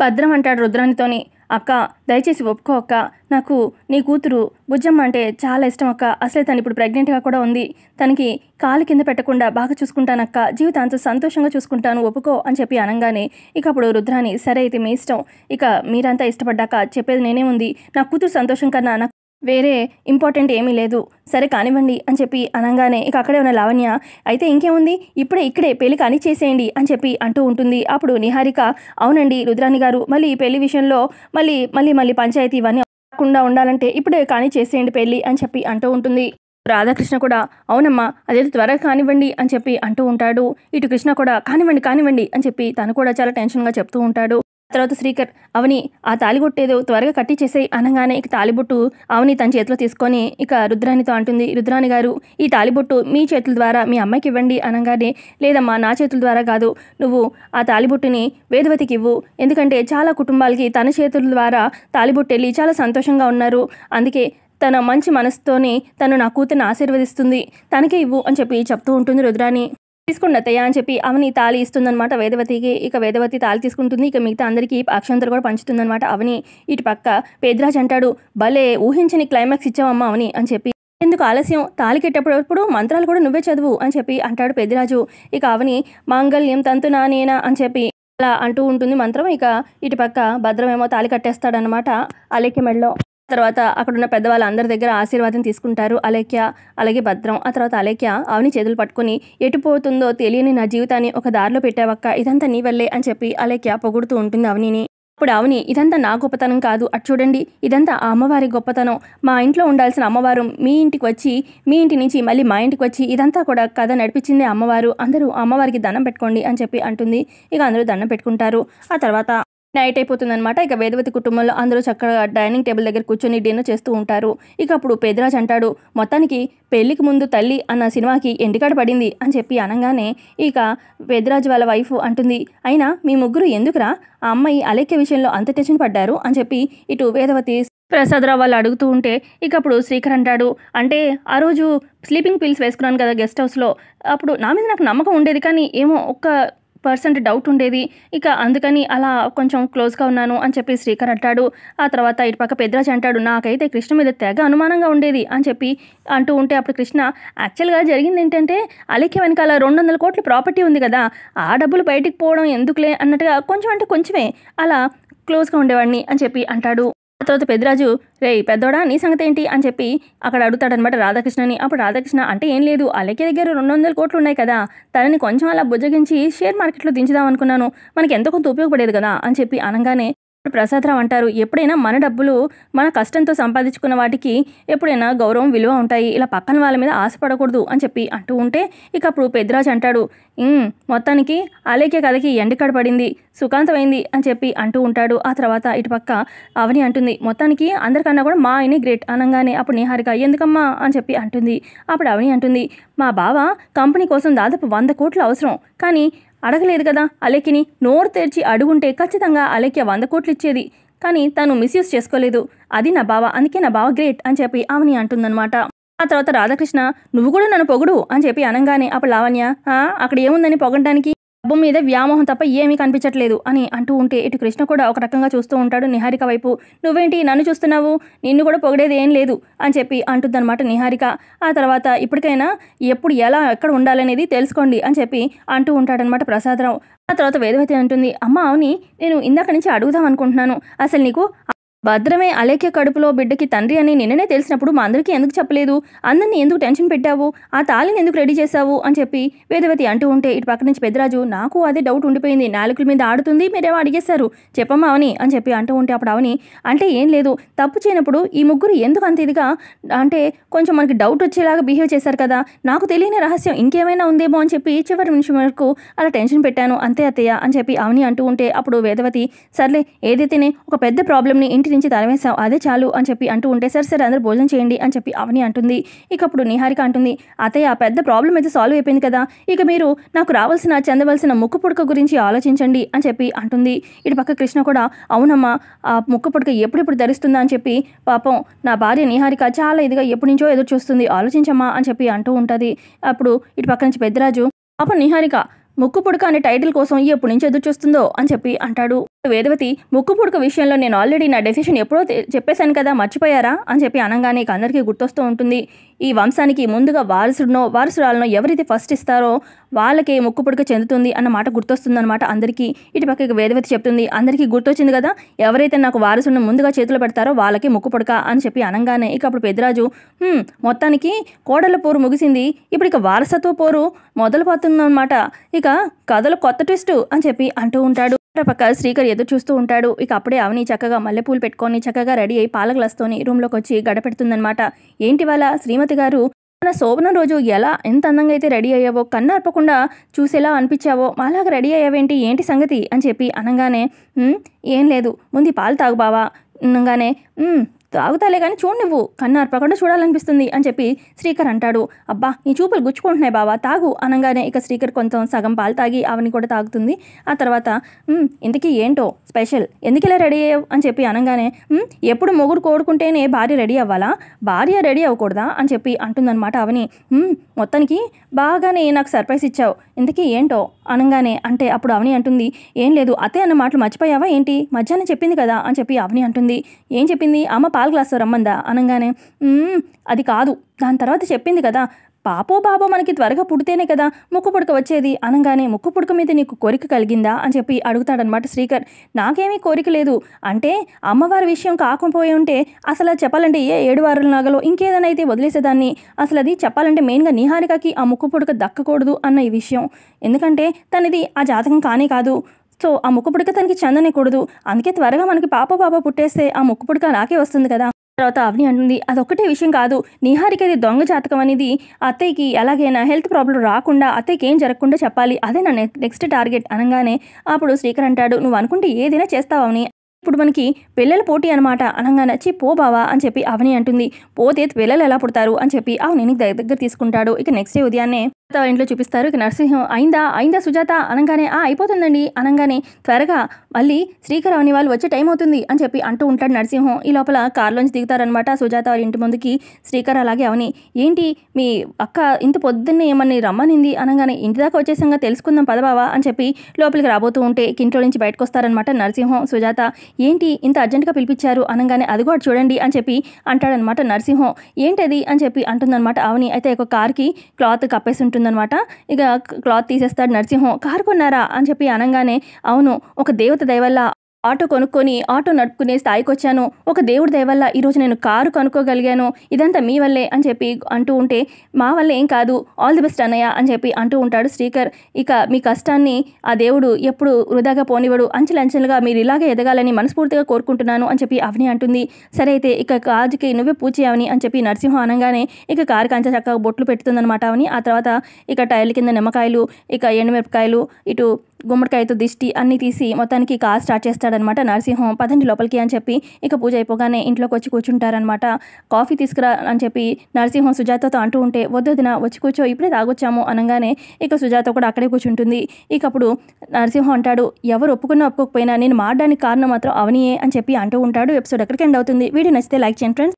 భద్రం అంటాడు రుద్రానితోని. అక్క దయచేసి ఒప్పుకో అక్క, నాకు నీ కూతురు బుజ్జమ్మ అంటే చాలా ఇష్టం అక్క. అసలే తను ఇప్పుడు ప్రెగ్నెంట్గా కూడా ఉంది. తనకి కాలు కింద పెట్టకుండా బాగా చూసుకుంటానక్క, జీవితాంతం సంతోషంగా చూసుకుంటాను, ఒప్పుకో అని చెప్పి అనగానే ఇక అప్పుడు రుద్రాని సరే అయితే మీ ఇష్టం, ఇక మీరంతా ఇష్టపడ్డాక చెప్పేది నేనేముంది, నా కూతురు సంతోషం కన్నా నాకు వేరే ఇంపార్టెంట్ ఏమీ లేదు, సరే కానివ్వండి అని చెప్పి అనగానే ఇక అక్కడే ఉన్న లావణ్య అయితే ఇంకేముంది ఇక్కడే పెళ్లి కాని చేసేయండి అని చెప్పి అంటూ ఉంటుంది. అప్పుడు నిహారిక అవునండి రుద్రాని గారు, మళ్ళీ ఈ పెళ్లి విషయంలో మళ్ళీ మళ్ళీ మళ్ళీ పంచాయతీ ఇవన్నీ కాకుండా ఉండాలంటే ఇప్పుడే కానీ చేసేయండి పెళ్లి అని చెప్పి అంటూ ఉంటుంది. రాధాకృష్ణ కూడా అవునమ్మా అదేదో త్వరగా కానివ్వండి అని చెప్పి అంటూ ఉంటాడు. ఇటు కృష్ణ కూడా కానివ్వండి అని చెప్పి తను కూడా చాలా టెన్షన్గా చెప్తూ ఉంటాడు. తర్వాత శ్రీకర్ అవని ఆ తాలిబొట్టేదో త్వరగా కట్టి చేసేయి అనగానే ఇక తాలిబొట్టు అవని తన చేతిలో తీసుకొని ఇక రుద్రానితో అంటుంది. రుద్రాని గారు ఈ తాలిబొట్టు మీ చేతుల ద్వారా మీ అమ్మాయికి ఇవ్వండి అనగానే లేదమ్మా నా చేతుల ద్వారా కాదు, నువ్వు ఆ తాలిబొట్టుని వేదవతికి ఇవ్వు, ఎందుకంటే చాలా కుటుంబాలకి తన చేతుల ద్వారా తాలిబొట్టు వెళ్ళి చాలా సంతోషంగా ఉన్నారు, అందుకే తన మంచి మనసుతోని తను నా కూతుర్ని ఆశీర్వదిస్తుంది, తనకే ఇవ్వు అని చెప్పి చెప్తూ ఉంటుంది రుద్రాని. తీసుకోండి అత్తయ్య అని చెప్పి అవని తాళి ఇస్తుందనమాట వేదవతికి. ఇక వేదవతి తాళి తీసుకుంటుంది. ఇక మిగతా అందరికీ అక్షంతలు కూడా పంచుతుందనమాట అవని. ఇటు పక్క పెద్దిరాజు అంటాడు భలే ఊహించని క్లైమాక్స్ ఇచ్చావమ్మా అవని అని చెప్పి, ఎందుకు ఆలస్యం, తాళి కట్టేటప్పుడు మంత్రాలు కూడా నువ్వే చదువు అని చెప్పి అంటాడు పెద్దిరాజు. ఇక అవని మాంగళ్యం తంతునా నేనా అని చెప్పి అలా అంటూ ఉంటుంది మంత్రం. ఇక ఇటు పక్క భద్రమేమో తాళి కట్టేస్తాడనమాట అలేఖ్య మెడలో. తర్వాత అక్కడున్న పెద్దవాళ్ళ అందరి దగ్గర ఆశీర్వాదం తీసుకుంటారు అలేఖ్య అలాగే భద్రం. ఆ తర్వాత అలేఖ్య అవని చేతులు పట్టుకుని ఎటుపోతుందో తెలియని నా జీవితాన్ని ఒక దారిలో పెట్టావక్క, ఇదంతా నీ వల్లే అని చెప్పి అలేఖ్య పొగుడుతూ ఉంటుంది అవనిని. అప్పుడు అవని ఇదంతా నా గొప్పతనం కాదు, అటు చూడండి ఇదంతా ఆ అమ్మవారి గొప్పతనం, మా ఇంట్లో ఉండాల్సిన అమ్మవారు మీ ఇంటికి వచ్చి మీ ఇంటి నుంచి మళ్ళీ మా ఇంటికి వచ్చి ఇదంతా కూడా కథ నడిపించింది అమ్మవారు, అందరూ అమ్మవారికి దండం పెట్టుకోండి అని చెప్పి అంటుంది. ఇక అందరూ దండం పెట్టుకుంటారు. ఆ తర్వాత నైట్ అయిపోతుందనమాట. ఇక వేదవతి కుటుంబంలో అందరూ చక్కగా డైనింగ్ టేబుల్ దగ్గర కూర్చొని డిన్నర్ చేస్తూ ఉంటారు. ఇక అప్పుడు పెద్దిరాజు అంటాడు మొత్తానికి పెళ్లికి ముందు తల్లి అన్న సినిమాకి ఎండికాడ పడింది అని చెప్పి అనగానే ఇక పెద్దిరాజు వాళ్ళ వైఫ్ అంటుంది అయినా మీ ముగ్గురు ఎందుకురా ఆ అమ్మాయి అలేఖ్య విషయంలో అంత టెన్షన్ పడ్డారు అని చెప్పి ఇటు వేదవతి ప్రసాదరావు వాళ్ళు అడుగుతూ ఉంటే ఇక అప్పుడు శ్రీకర్ అంటాడు అంటే ఆ రోజు స్లీపింగ్ పిల్స్ వేసుకున్నాను కదా గెస్ట్ హౌస్లో, అప్పుడు నా మీద నాకు నమ్మకం ఉండేది కానీ ఏమో %, డౌట్ ఉండేది, ఇక అందుకని అలా కొంచెం క్లోజ్గా ఉన్నాను అని చెప్పి శ్రీకర్ అంటాడు. ఆ తర్వాత ఇటు పక్క పెద్దిరాజు అంటాడు నాకైతే కృష్ణ మీద తెగ అనుమానంగా ఉండేది అని చెప్పి అంటూ ఉంటే అప్పుడు కృష్ణ యాక్చువల్గా జరిగింది ఏంటంటే అలేఖ్య వెనకాల 200 కోట్ల ప్రాపర్టీ ఉంది కదా, ఆ డబ్బులు బయటికి పోవడం ఎందుకులే అన్నట్టుగా కొంచెం అంటే కొంచెమే అలా క్లోజ్గా ఉండేవాడిని అని చెప్పి అంటాడు. ఆ తర్వాత పెద్దిరాజు రేయ్ పెద్దోడా నీ సంగతి ఏంటి అని చెప్పి అక్కడ అడుగుతాడనమాట రాధాకృష్ణని. అప్పుడు రాధాకృష్ణ అంటే ఏం లేదు అలేఖ్య దగ్గర 200 కోట్లు ఉన్నాయి కదా, తనని కొంచెం అలా బుజ్జగించి షేర్ మార్కెట్లో దించుదాం అనుకున్నాను, మనకి ఎంతో కొంత ఉపయోగపడేది కదా అని చెప్పి అనగానే ప్రసాదరావు అంటారు ఎప్పుడైనా మన డబ్బులు మన కష్టంతో సంపాదించుకున్న వాటికి ఎప్పుడైనా గౌరవం విలువ ఉంటాయి, ఇలా పక్కన వాళ్ళ మీద ఆశపడకూడదు అని చెప్పి అంటూ ఉంటే ఇక అప్పుడు పెద్దిరాజు అంటాడు మొత్తానికి అలేఖ్య కథకి ఎండికడ పడింది, సుఖాంతమైంది అని చెప్పి అంటూ ఉంటాడు. ఆ తర్వాత ఇటుపక్క అవని అంటుంది మొత్తానికి అందరికన్నా కూడా మా ఆయనే గ్రేట్ అనగానే అప్పుడు నిహారిక ఎందుకమ్మా అని చెప్పి అంటుంది. అప్పుడు అవని అంటుంది మా బావ కంపెనీ కోసం దాదాపు 100 కోట్లు అవసరం, కానీ అడగలేదు కదా అలేఖ్యని, నోరు తెరిచి అడుగుంటే ఖచ్చితంగా అలేఖ్య 100 కోట్లు ఇచ్చేది, కానీ తను మిస్యూజ్ చేసుకోలేదు, అది నా బావ, అందుకే నా బావ గ్రేట్ అని చెప్పి అవని అంటుందన్నమాట. ఆ తర్వాత రాధాకృష్ణ నువ్వు కూడా నన్ను పొగుడు అని చెప్పి అనగానే అప్పుడు లావణ్య అక్కడ ఏముందని పొగడానికి, డబ్బు మీద వ్యామోహం తప్ప ఏమీ కనిపించట్లేదు అని అంటూ ఉంటే ఇటు కృష్ణ కూడా ఒక రకంగా చూస్తూ ఉంటాడు నిహారిక వైపు. నువ్వేంటి నన్ను చూస్తున్నావు, నిన్ను కూడా పొగిడేది ఏం లేదు అని చెప్పి అంటుందన్నమాట నిహారిక. ఆ తర్వాత ఇప్పటికైనా ఎప్పుడు ఎలా ఎక్కడ ఉండాలనేది తెలుసుకోండి అని చెప్పి అంటూ ఉంటాడనమాట ప్రసాదరావు. ఆ తర్వాత వేదవతి అంటుంది అమ్మ అవుని నేను ఇందాక నుంచి అడుగుదాం అనుకుంటున్నాను, అసలు నీకు భద్రమే అలేఖ్య కడుపులో బిడ్డకి తండ్రి అని నిన్ననే తెలిసినప్పుడు మా అందరికీ ఎందుకు చెప్పలేదు, అందరినీ ఎందుకు టెన్షన్ పెట్టావు, ఆ తాళిని ఎందుకు రెడీ చేశావు అని చెప్పి వేదవతి అంటూ ఉంటే ఇటు పక్క నుంచి పెద్దరాజు నాకు అదే డౌట్ ఉండిపోయింది, నాలుకల మీద ఆడుతుంది మీరేమో అడిగేశారు చెప్పమ్మా అవని అని చెప్పి అంటూ ఉంటే అప్పుడు అవని అంటే ఏం లేదు తప్పు చేయనప్పుడు ఈ ముగ్గురు ఎందుకు అంత ఇదిగా అంటే కొంచెం మనకి డౌట్ వచ్చేలాగా బిహేవ్ చేశారు కదా, నాకు తెలియని రహస్యం ఇంకేమైనా ఉందేమో అని చెప్పి చివరి నిమిషం వరకు అలా టెన్షన్ పెట్టాను అంతే అత్తయ్య అని చెప్పి అవని అంటూ ఉంటే అప్పుడు వేదవతి సర్లే ఏదైతేనే ఒక పెద్ద ప్రాబ్లమ్ని ఇంటి నుంచి తరవేశాం అదే చాలు అని చెప్పి అంటూ ఉంటే సరే అందరూ భోజనం చేయండి అని చెప్పి అవని అంటుంది. ఇక అప్పుడు నిహారిక అంటుంది అత్తయ్య ఆ పెద్ద ప్రాబ్లం అయితే సాల్వ్ అయిపోయింది కదా, ఇక మీరు నాకు చెందవలసిన ముక్కు పుడక గురించి ఆలోచించండి అని చెప్పి అంటుంది. ఇటు పక్క కృష్ణ కూడా అవునమ్మా ఆ ముక్కు పుడక ఎప్పుడెప్పుడు ధరిస్తుందా అని చెప్పి పాపం నా భార్య నిహారిక చాలా ఇదిగా ఎప్పటి నుంచో ఎదురు చూస్తుంది ఆలోచించమ్మా అని చెప్పి అంటూ ఉంటుంది. అప్పుడు ఇటు పక్క నుంచి పెద్దరాజు పాపం నిహారిక ముక్కు పుడక అనే టైటిల్ కోసం ఎప్పటి నుంచి ఎదురు చూస్తుందో అని చెప్పి అంటాడు. వేదవతి ముక్కు పుడక విషయంలో నేను ఆల్రెడీ నా డెసిషన్ ఎప్పుడో చెప్పేశాను కదా, మర్చిపోయారా అని చెప్పి అనగానే ఇక అందరికీ గుర్తొస్తూ ఉంటుంది. ఈ వంశానికి ముందుగా వారసురాలనో ఎవరైతే ఫస్ట్ ఇస్తారో వాళ్ళకే ముక్కు పుడక చెందుతుంది అన్న మాట గుర్తొస్తుందన్నమాట అందరికీ. ఇటు పక్క వేదవతి చెప్తుంది, అందరికీ గుర్తొచ్చింది కదా, ఎవరైతే నాకు వారసును ముందుగా చేతిలో పెడతారో వాళ్ళకే ముక్కు పుడక అని చెప్పి అనగానే ఇక అప్పుడు పెద్దరాజు మొత్తానికి కోడళ్ళ పోరు ముగిసింది, ఇప్పుడు ఇక వారసత్వ పోరు మొదలు పోతుందన్నమాట, ఇక కథలు కొత్త ట్విస్ట్ అని చెప్పి అంటూ ఉంటాడు. పక్క శ్రీకర్ ఎదురు చూస్తూ ఉంటాడు. ఇక అప్పుడే అవని చక్కగా మల్లెపూలు పెట్టుకొని చక్కగా రెడీ అయ్యి పాల గ్లాస్తోని రూమ్లోకి వచ్చి గడపెడుతుందనమాట. ఏంటి వాళ్ళ శ్రీమతి గారు మన శోభనం రోజు ఎంత అందంగా అయితే రెడీ అయ్యావో, కన్నార్పకుండా చూసేలా అనిపించావో, మాలాగా రెడీ అయ్యావేంటి, ఏంటి సంగతి అని చెప్పి అనగానే ఏం లేదు, ముందు పాలు తాగు బావా అనగానే తాగుతాలే కానీ చూడు, నువ్వు కన్నార్పకుండా చూడాలనిపిస్తుంది అని చెప్పి శ్రీకర్ అంటాడు. అబ్బా నీ చూపులు గుచ్చుకుంటున్నాయి బావా, తాగు అనగానే ఇక శ్రీకర్ కొంచెం సగం పాలు తాగి అవని కూడా తాగుతుంది. ఆ తర్వాత ఇంతకీ ఏంటో స్పెషల్, ఎందుకు ఇలా రెడీ అయ్యావు అని చెప్పి అనగానే ఎప్పుడు మొగుడు కోరుకుంటేనే భార్య రెడీ అవ్వాలా, భార్య రెడీ అవ్వకూడదా అని చెప్పి అంటుందన్నమాట అవని. మొత్తానికి బాగానే నాకు సర్ప్రైజ్ ఇచ్చావు, ఇంతకీ ఏంటో అనగానే అంటే అప్పుడు అవని అంటుంది, ఏం లేదు అత్తయ్య అన్న మాటలు మర్చిపోయావా ఏంటి, మధ్యాహ్నం చెప్పింది కదా అని చెప్పి అవని అంటుంది. ఏం చెప్పింది, అమ్మ పాలు గ్లాసు రమ్మందా అనగానే అది కాదు, దాని తర్వాత చెప్పింది కదా, పాపో బాబో మనకి త్వరగా పుడితేనే కదా ముక్కు పుడక వచ్చేది అనగానే ముక్కు పుడక మీద నీకు కోరిక కలిగిందా అని చెప్పి అడుగుతాడనమాట శ్రీకర్. నాకేమీ కోరిక లేదు, అంటే అమ్మవారి విషయం కాకపోయి ఉంటే అసలు చెప్పాలంటే 7 వారాల నగలో ఇంకేదైనా అయితే వదిలేసేదాన్ని, అసలు అది చెప్పాలంటే మెయిన్గా నిహారికకి ఆ ముక్కు పుడక దక్కకూడదు అన్న ఈ విషయం, ఎందుకంటే తనది ఆ జాతకం కానే కాదు, సో ఆ ముక్కు పుడక తనకి చెందనేకూడదు, అందుకే త్వరగా మనకి పాప పుట్టేస్తే ఆ ముక్కు పుడక నాకే వస్తుంది కదా. తర్వాత అవని అంటుంది, అదొక్కటే విషయం కాదు, నిహారికది దొంగ జాతకం అనేది అత్తయ్యకి ఎలాగైనా హెల్త్ ప్రాబ్లం రాకుండా అత్తయ్యకి ఏం జరగకుండా చెప్పాలి, అదే నా నెక్స్ట్ టార్గెట్ అనగానే అప్పుడు శ్రీకర్ అంటాడు, నువ్వు అనుకుంటే ఏదైనా చేస్తావని, ఇప్పుడు మనకి పిల్లల పోటీ అనమాట అనగానే పో బావా అని చెప్పి అవని అంటుంది. పోతే పిల్లలు ఎలా పుడతారు అని చెప్పి అవని దగ్గర తీసుకుంటాడు. ఇక నెక్స్ట్ డే ఉదయాన్నే ఇంట్లో చూపిస్తారు. ఇక నరసింహం అయిందా సుజాత అనగానే అయిపోతుందండి అనగానే త్వరగా మళ్ళీ శ్రీకర్ అవని వాళ్ళు వచ్చే టైం అవుతుంది అని చెప్పి అంటూ ఉంటాడు నరసింహం. ఈ లోపల కారులోంచి దిగుతారనమాట సుజాత వాళ్ళ ఇంటి ముందుకి. శ్రీకర్ అలాగే అవని, ఏంటి మీ అక్క ఇంత పొద్దున్నే ఏమని రమ్మనింది అనగానే ఇంటి దాకా వచ్చేసంగా తెలుసుకుందాం పదబావా అని చెప్పి లోపలికి రాబోతూ ఉంటే ఇంట్లో నుంచి బయటకు వస్తారనమాట నరసింహం సుజాత. ఏంటి ఇంత అర్జెంటుగా పిలిపించారు అనగానే అదిగో అటు చూడండి అని చెప్పి అంటాడనమాట నరసింహం. ఏంటది అని చెప్పి అంటుందన్నమాట అవని. అయితే ఒక కార్కి క్లాత్ కప్పేసి ఉంటుందన్నమాట. ఇక క్లాత్ తీసేస్తాడు నరసింహం. కారు కొన్నారా అని చెప్పి అనగానే అవును, ఒక దేవత దయవల్ల ఆటో కొనుక్కొని ఆటో నడుపుకునే స్థాయికి వచ్చాను, ఒక దేవుడి దయవల్ల ఈరోజు నేను కారు కొనుక్కోగలిగాను, ఇదంతా మీ వల్లే అని చెప్పి అంటూ ఉంటే మా వల్ల ఏం కాదు, ఆల్ ది బెస్ట్ అన్నయ్య అని చెప్పి అంటూ ఉంటాడు శ్రీకర్. ఇక మీ కష్టాన్ని ఆ దేవుడు ఎప్పుడు వృధాగా పోనివ్వడు, అంచెలంచెలుగా మీరు ఇలాగే ఎదగాలని మనస్ఫూర్తిగా కోరుకుంటున్నాను అని చెప్పి అవని అంటుంది. సరే అయితే ఇక కాజుకి నువ్వే పూజ చేయవని అని చెప్పి నరసింహం అనగానే ఇక కారు కంచె చక్కగా బొట్లు పెడుతుందన్నమాట అవని. ఆ తర్వాత ఇక టైర్ల కింద నిమ్మకాయలు, ఇక ఎండుమిరపకాయలు, ఇటు గుమ్మడికాయతో దిష్టి అన్నీ తీసి మొత్తానికి కార్ స్టార్ట్ చేస్తాడనమాట నరసింహం. పదండి లోపలికి అని చెప్పి ఇక పూజ అయిపోగానే ఇంట్లోకి వచ్చి కూర్చుంటారనమాట. కాఫీ తీసుకురా అని చెప్పి నరసింహం సుజాతతో అంటూ ఉంటే వద్దొదిన వచ్చి కూర్చో ఇప్పుడే తాగొచ్చాము అనగానే ఇక సుజాత కూడా అక్కడే కూర్చుంటుంది. ఇక అప్పుడు నరసింహం అంటాడు, ఎవరు ఒప్పుకున్నా ఒప్పుకోకపోయినా నేను మారడానికి కారణం మాత్రం అవనియే అని చెప్పి అంటూ ఉంటాడు. ఎపిసోడ్ ఎక్కడికి ఎండ్ అవుతుంది. వీడియో నచ్చితే లైక్ చేయండి ఫ్రెండ్స్.